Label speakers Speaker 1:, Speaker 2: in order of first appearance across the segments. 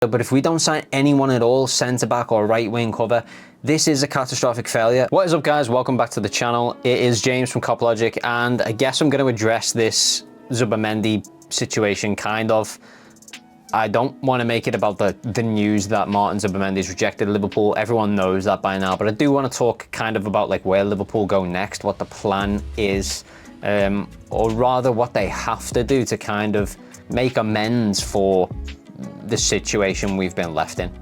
Speaker 1: But if we don't sign anyone at all, centre-back or right-wing cover, this is a catastrophic failure. What is up, guys? Welcome back to the channel. It is James from CopLogic, and I guess I'm going to address this Zubimendi situation, kind of. I don't want to make it about the news that Martin Zubimendi's rejected Liverpool. Everyone knows that by now, but I do want to talk kind of about like where Liverpool go next, what the plan is, or rather what they have to do to kind of make amends for the situation we've been left in.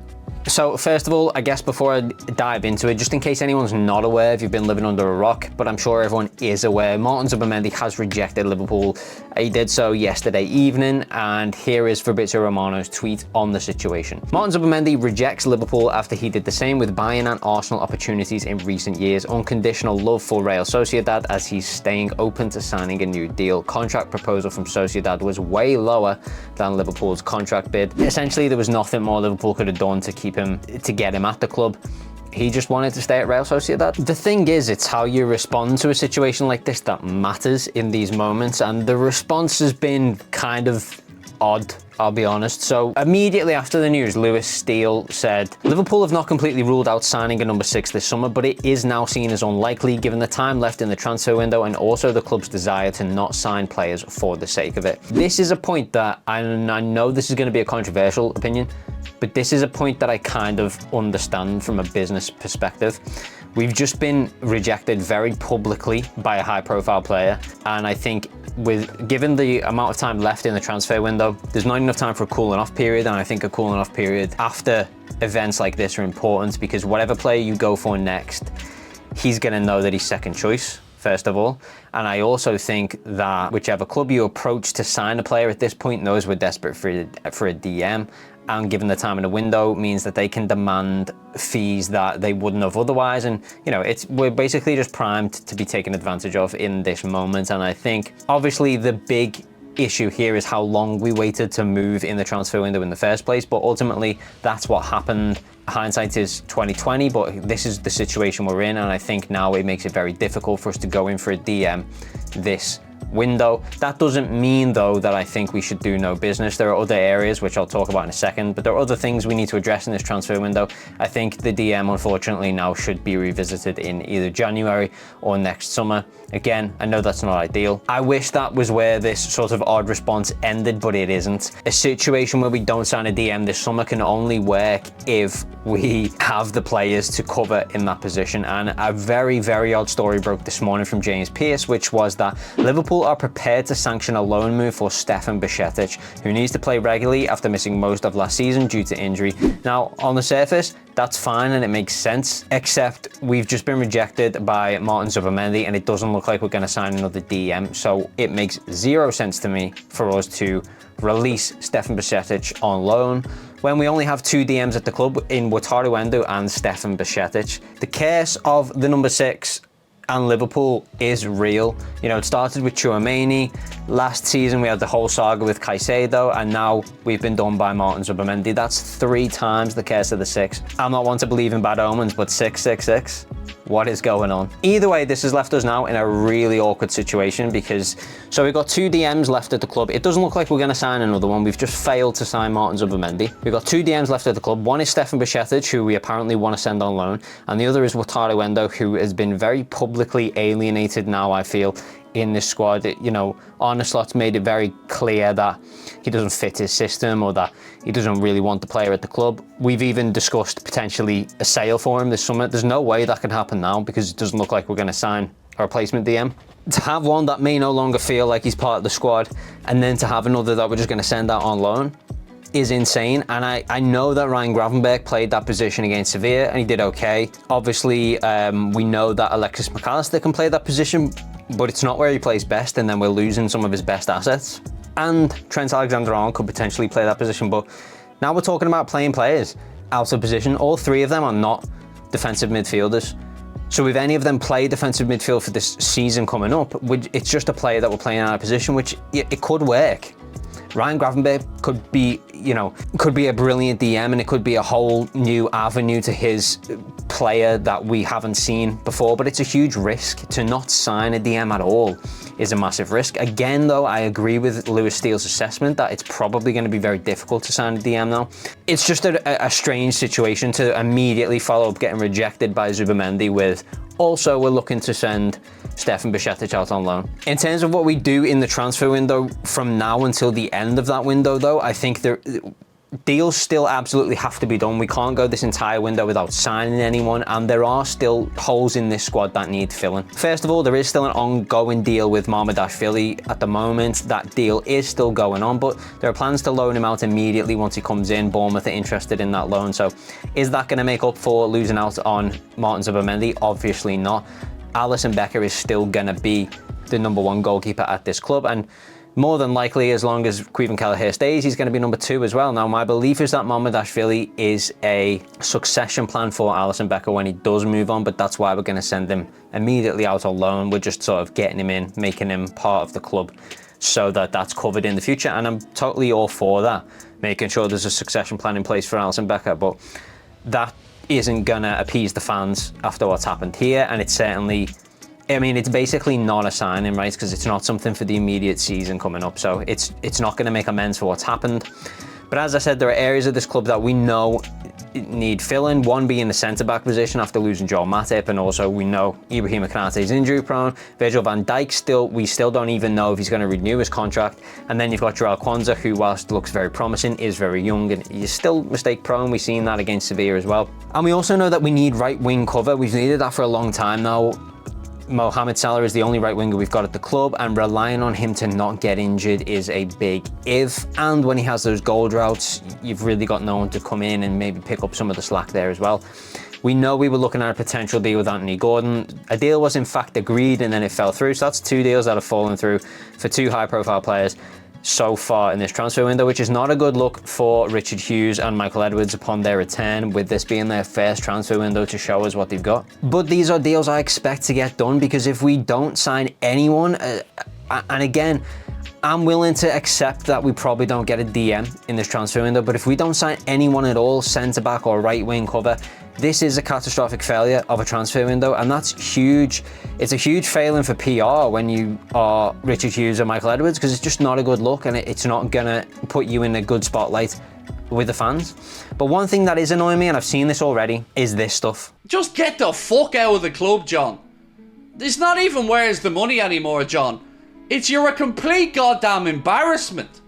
Speaker 1: So first of all, I guess before I dive into it, just in case anyone's not aware, if you've been living under a rock, but I'm sure everyone is aware, Martin Zubimendi has rejected Liverpool. He did so yesterday evening, and here is Fabrizio Romano's tweet on the situation. Martin Zubimendi rejects Liverpool after he did the same with Bayern and Arsenal opportunities in recent years. Unconditional love for Real Sociedad as he's staying open to signing a new deal. Contract proposal from Sociedad was way lower than Liverpool's contract bid. Essentially, there was nothing more Liverpool could have done to get him at the club. He just wanted to stay at Real Sociedad. The thing is, it's how you respond to a situation like this that matters in these moments, and the response has been kind of odd, I'll be honest. So immediately after the news, Lewis Steele said, Liverpool have not completely ruled out signing a number 6 this summer, but it is now seen as unlikely given the time left in the transfer window and also the club's desire to not sign players for the sake of it. This is a point that, I know this is going to be a controversial opinion, but this is a point that I kind of understand from a business perspective. We've just been rejected very publicly by a high-profile player, and I think given the amount of time left in the transfer window, there's not enough time for a cooling off period, and I think a cooling off period after events like this are important, because whatever player you go for next, he's going to know that he's second choice, first of all. And I also think that whichever club you approach to sign a player at this point knows we're desperate for a DM, and given the time in the window means that they can demand fees that they wouldn't have otherwise. And you know, we're basically just primed to be taken advantage of in this moment. And I think obviously the big issue here is how long we waited to move in the transfer window in the first place, but ultimately that's what happened. Hindsight is 2020, but this is the situation we're in, and I think now it makes it very difficult for us to go in for a DM this window. That doesn't mean though that I think we should do no business. There are other areas which I'll talk about in a second, but there are other things we need to address in this transfer window. I think the DM unfortunately now should be revisited in either January or next summer. Again, I know that's not ideal. I wish that was where this sort of odd response ended, but it isn't. A situation where we don't sign a DM this summer can only work if we have the players to cover in that position. And a very, very odd story broke this morning from James Pearce, which was that Liverpool are prepared to sanction a loan move for Stefan Bajcetic, who needs to play regularly after missing most of last season due to injury. Now, on the surface, that's fine and it makes sense, except we've just been rejected by Martin Zubimendi and it doesn't look like we're going to sign another DM, so it makes zero sense to me for us to release Stefan Bajcetic on loan when we only have 2 DMs at the club in Wataru Endo and Stefan Bajcetic. The curse of the number 6 and Liverpool is real. You know, it started with Zubimendi. Last season we had the whole saga with Caicedo, and now we've been done by Martin Zubimendi. That's 3 times the curse of the 6. I'm not one to believe in bad omens, but 666. What is going on? Either way, this has left us now in a really awkward situation because, so we've got 2 DMs left at the club. It doesn't look like we're going to sign another one. We've just failed to sign Martin Zubimendi. We've got 2 DMs left at the club. One is Stefan Bajcetic, who we apparently want to send on loan, and the other is Wataru Endo, who has been very publicly alienated now, I feel, in this squad. You know, Arne Slot's made it very clear that he doesn't fit his system or that he doesn't really want the player at the club. We've even discussed potentially a sale for him this summer. There's no way that can happen now because it doesn't look like we're going to sign a replacement DM. To have one that may no longer feel like he's part of the squad and then to have another that we're just going to send out on loan is insane. And I know that Ryan Gravenberch played that position against Sevilla and he did okay. Obviously, we know that Alexis McAllister can play that position, but it's not where he plays best, and then we're losing some of his best assets. And Trent Alexander-Arnold could potentially play that position, but now we're talking about playing players out of position. All 3 of them are not defensive midfielders. So if any of them play defensive midfield for this season coming up, it's just a player that we're playing out of position, which it could work. Ryan Gravenberch could be, you know, could be a brilliant DM, and it could be a whole new avenue to his player that we haven't seen before, but it's a huge risk. To not sign a DM at all is a massive risk. Again, though, I agree with Lewis Steele's assessment that it's probably going to be very difficult to sign a DM now. It's just a strange situation to immediately follow up getting rejected by Zubimendi with, also, we're looking to send Stefan Bajcetic out on loan. In terms of what we do in the transfer window from now until the end of that window, though, I think deals still absolutely have to be done. We can't go this entire window without signing anyone, and there are still holes in this squad that need filling. First of all, there is still an ongoing deal with Mamardashvili at the moment. That deal is still going on, but there are plans to loan him out immediately once he comes in. Bournemouth are interested in that loan. So is that going to make up for losing out on Martin Zubimendi? Obviously not. Alisson Becker is still going to be the #1 goalkeeper at this club, and more than likely, as long as Caoimhin Kelleher stays, he's going to be #2 as well. Now, my belief is that Mamardashvili is a succession plan for Alisson Becker when he does move on, but that's why we're going to send him immediately out on loan. We're just sort of getting him in, making him part of the club so that that's covered in the future, and I'm totally all for that, making sure there's a succession plan in place for Alisson Becker, but that isn't going to appease the fans after what's happened here, and it's certainly... I mean, it's basically not a signing, right? Because it's not something for the immediate season coming up. So it's not going to make amends for what's happened. But as I said, there are areas of this club that we know need filling. One being the centre-back position after losing Joel Matip, and also we know Ibrahim Konate is injury prone. Virgil van Dijk we still don't even know if he's going to renew his contract. And then you've got Joel Kwanzaa, who, whilst looks very promising, is very young and he's still mistake prone. We've seen that against Sevilla as well. And we also know that we need right wing cover. We've needed that for a long time now. Mohamed Salah is the only right winger we've got at the club, and relying on him to not get injured is a big if. And when he has those goal droughts, you've really got no one to come in and maybe pick up some of the slack there as well. We know we were looking at a potential deal with Anthony Gordon. A deal was in fact agreed and then it fell through. So that's 2 deals that have fallen through for 2 high-profile players so far in this transfer window, which is not a good look for Richard Hughes and Michael Edwards upon their return, with this being their first transfer window to show us what they've got. But these are deals I expect to get done, because if we don't sign anyone, and again, I'm willing to accept that we probably don't get a DM in this transfer window, but if we don't sign anyone at all, centre-back or right wing cover, this is a catastrophic failure of a transfer window, and that's huge. It's a huge failing for PR when you are Richard Hughes or Michael Edwards, because it's just not a good look, and it's not gonna put you in a good spotlight with the fans. But one thing that is annoying me, and I've seen this already, is this stuff.
Speaker 2: Just get the fuck out of the club, John. It's not even where's the money anymore, John. You're a complete goddamn embarrassment.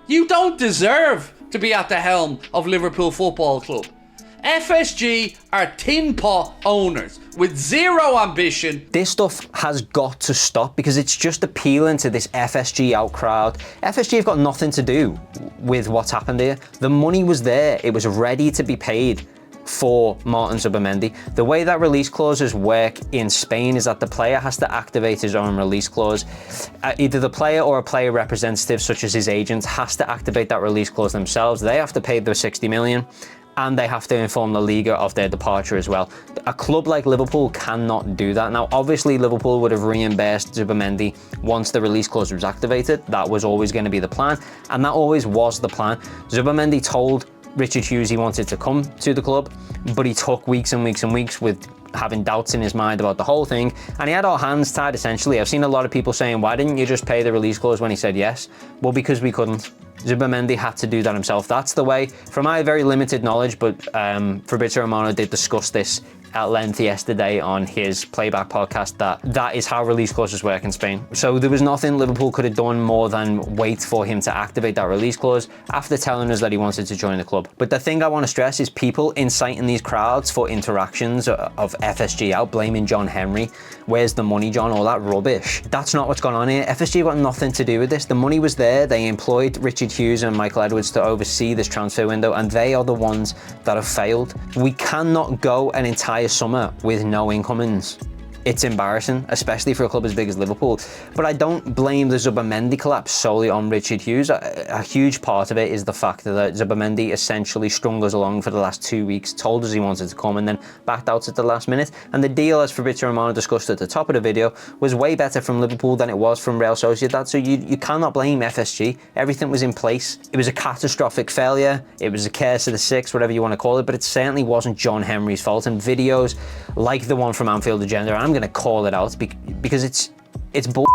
Speaker 2: You don't deserve to be at the helm of Liverpool Football Club. FSG are tin pot owners with zero ambition.
Speaker 1: This stuff has got to stop, because it's just appealing to this FSG out crowd. FSG have got nothing to do with what's happened here. The money was there. It was ready to be paid for Martin Zubimendi. The way that release clauses work in Spain is that the player has to activate his own release clause. Either the player or a player representative, such as his agent, has to activate that release clause themselves. They have to pay the 60 million. And they have to inform the Liga of their departure as well. A club like Liverpool cannot do that. Now, obviously, Liverpool would have reimbursed Zubimendi once the release clause was activated. That was always going to be the plan, and that always was the plan. Zubimendi told Richard Hughes he wanted to come to the club, but he took weeks and weeks and weeks with having doubts in his mind about the whole thing, and he had our hands tied, essentially. I've seen a lot of people saying, why didn't you just pay the release clause when he said yes? Well, because we couldn't. Zubimendi had to do that himself. That's the way, from my very limited knowledge, but Fabrizio Romano did discuss this at length yesterday on his playback podcast, that is how release clauses work in Spain. So there was nothing Liverpool could have done more than wait for him to activate that release clause after telling us that he wanted to join the club. But the thing I want to stress is people inciting these crowds for interactions of FSG out, blaming John Henry. Where's the money, John? All that rubbish. That's not what's gone on here. FSG got nothing to do with this. The money was there. They employed Richard Hughes and Michael Edwards to oversee this transfer window, and they are the ones that have failed. We cannot go an entire summer with no incomings. it's embarrassing, especially for a club as big as Liverpool. But I don't blame the Zubimendi collapse solely on Richard Hughes. A huge part of it is the fact that Zubimendi essentially strung us along for the last 2 weeks, told us he wanted to come, and then backed out at the last minute. And the deal, as Fabrizio Romano discussed at the top of the video, was way better from Liverpool than it was from Real Sociedad. So you cannot blame FSG. Everything was in place. It was a catastrophic failure. It was a curse of the six, whatever you want to call it, but it certainly wasn't John Henry's fault. And videos like the one from Anfield Agenda, I'm going to call it out because it's bull,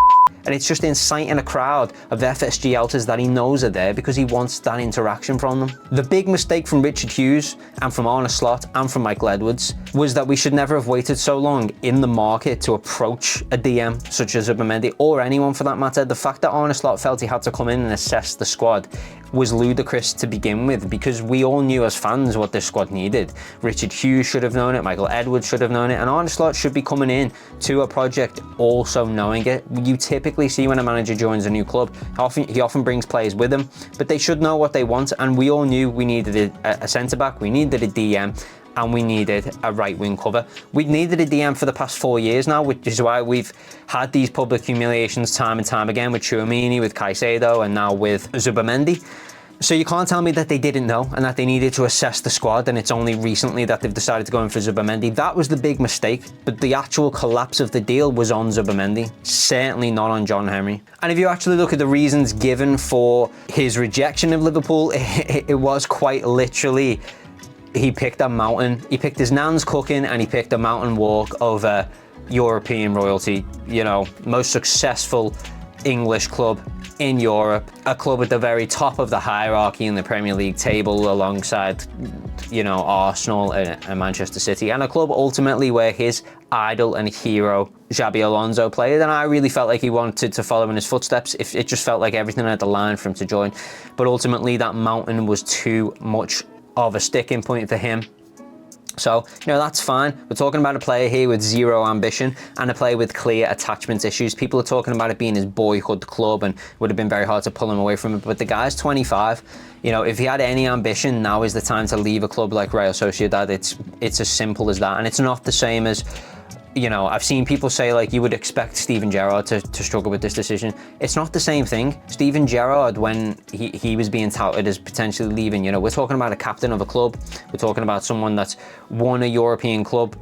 Speaker 1: and it's just inciting a crowd of FSG outers that he knows are there because he wants that interaction from them. The big mistake from Richard Hughes and from Arne Slot and from Michael Edwards was that we should never have waited so long in the market to approach a DM such as Zubimendi, or anyone for that matter. The fact that Arne Slot felt he had to come in and assess the squad was ludicrous to begin with, because we all knew as fans what this squad needed. Richard Hughes should have known it, Michael Edwards should have known it, and Arne Slot should be coming in to a project also knowing it. You typically see when a manager joins a new club, he often brings players with him, but they should know what they want, and we all knew we needed a centre-back, we needed a DM, and we needed a right-wing cover. We've needed a DM for the past 4 years now, which is why we've had these public humiliations time and time again with Tchouaméni, with Caicedo, and now with Zubimendi. So you can't tell me that they didn't know and that they needed to assess the squad, and it's only recently that they've decided to go in for Zubimendi. That was the big mistake, but the actual collapse of the deal was on Zubimendi, certainly not on John Henry. And if you actually look at the reasons given for his rejection of Liverpool, it was quite literally, he picked a mountain, he picked his nan's cooking, and he picked a mountain walk over European royalty, you know, most successful English club in Europe, a club at the very top of the hierarchy in the Premier League table alongside, you know, Arsenal and Manchester City, and a club ultimately where his idol and hero Xabi Alonso played, and I really felt like he wanted to follow in his footsteps. It just felt like everything had the line for him to join, but ultimately that mountain was too much of a sticking point for him. So, you know, that's fine. We're talking about a player here with zero ambition and a player with clear attachment issues. People are talking about it being his boyhood club and would have been very hard to pull him away from it. But the guy's 25. You know, if he had any ambition, now is the time to leave a club like Real Sociedad. It's as simple as that. And it's not the same as, you know, I've seen people say, like, you would expect Steven Gerrard to struggle with this decision. It's not the same thing. Steven Gerrard, when he was being touted as potentially leaving, you know, we're talking about a captain of a club. We're talking about someone that's won a European Cup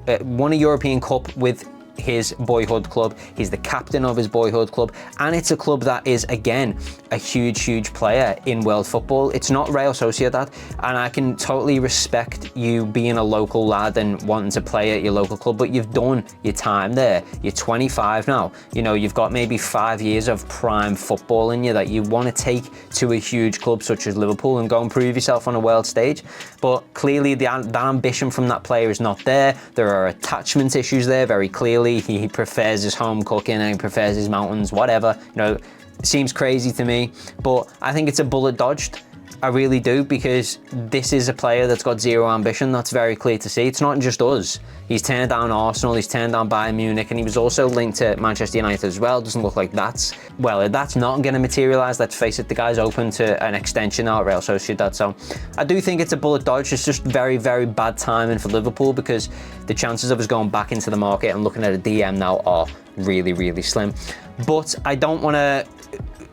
Speaker 1: with his boyhood club. He's the captain of his boyhood club, and it's a club that is, again, a huge player in world football. It's not Real Sociedad, and I can totally respect you being a local lad and wanting to play at your local club, but you've done your time there. You're 25 now. You know, you've got maybe 5 years of prime football in you that you want to take to a huge club such as Liverpool and go and prove yourself on a world stage. But clearly that ambition from that player is not there. There are attachment issues there, very clearly. He prefers his home cooking and he prefers his mountains, whatever. You know, it seems crazy to me, but I think it's a bullet dodged. I really do, because this is a player that's got zero ambition. That's very clear to see. It's not just us. He's turned down Arsenal, he's turned down Bayern Munich, and he was also linked to Manchester United as well. Doesn't look like that's not going to materialise. Let's face it, the guy's open to an extension now at Real Sociedad. So I do think it's a bullet dodge. It's just very bad timing for Liverpool, because the chances of us going back into the market and looking at a DM now are really slim. But I don't want to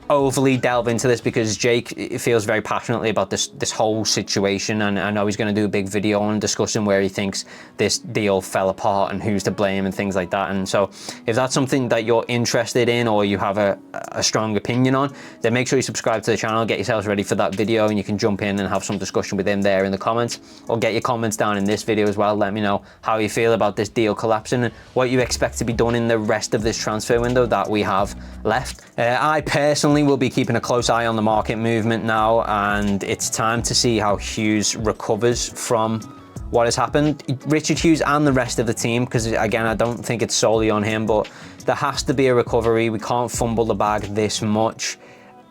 Speaker 1: overly delve into this, because Jake feels very passionately about this whole situation, and I know he's going to do a big video on discussing where he thinks this deal fell apart and who's to blame and things like that. And so if that's something that you're interested in or you have a strong opinion on, then make sure you subscribe to the channel, get yourselves ready for that video, and you can jump in and have some discussion with him there in the comments, or get your comments down in this video as well. Let me know how you feel about this deal collapsing and what you expect to be done in the rest of this transfer window that we have left. I personally will be keeping a close eye on the market movement now, and it's time to see how Hughes recovers from what has happened. Richard Hughes and the rest of the team, because again, I don't think it's solely on him, but there has to be a recovery. We can't fumble the bag this much.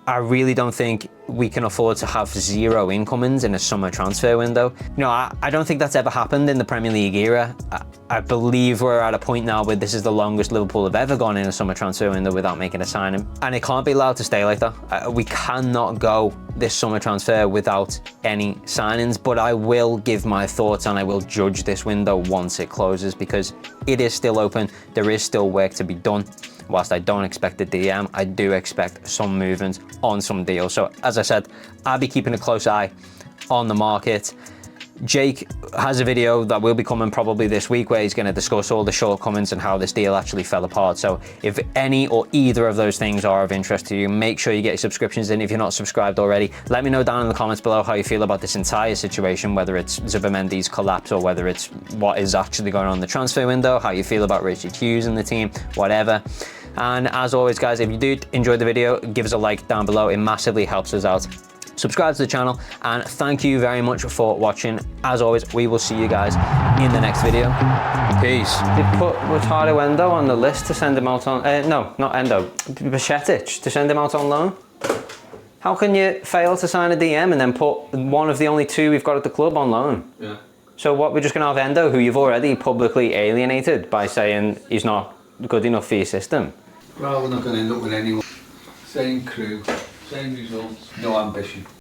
Speaker 1: I really don't think we can afford to have 0 incomings in a summer transfer window. You know, I don't think that's ever happened in the Premier League era. I believe we're at a point now where this is the longest Liverpool have ever gone in a summer transfer window without making a signing. And it can't be allowed to stay like that. We cannot go this summer transfer without any signings, but I will give my thoughts and I will judge this window once it closes, because it is still open. There is still work to be done. Whilst I don't expect a DM, I do expect some movement on some deals. So as I said, I'll be keeping a close eye on the market. Jake has a video that will be coming probably this week where he's going to discuss all the shortcomings and how this deal actually fell apart. So if any or either of those things are of interest to you, make sure you get your subscriptions in if you're not subscribed already. Let me know down in the comments below how you feel about this entire situation, whether it's Zubimendi's collapse or whether it's what is actually going on in the transfer window, how you feel about Richard Hughes and the team, whatever. And as always, guys, if you did enjoy the video, give us a like down below. It massively helps us out. Subscribe to the channel, and thank you very much for watching. As always, we will see you guys in the next video. Peace. They put Wataru Endo on the list to send him out on, no, not Endo, Bajcetic, to send him out on loan. How can you fail to sign a DM and then put one of the only 2 we've got at the club on loan? Yeah. So what, we're just going to have Endo, who you've already publicly alienated by saying he's not good enough for your system?
Speaker 3: Well, we're not going to end up with anyone. Same crew, same results, no ambition.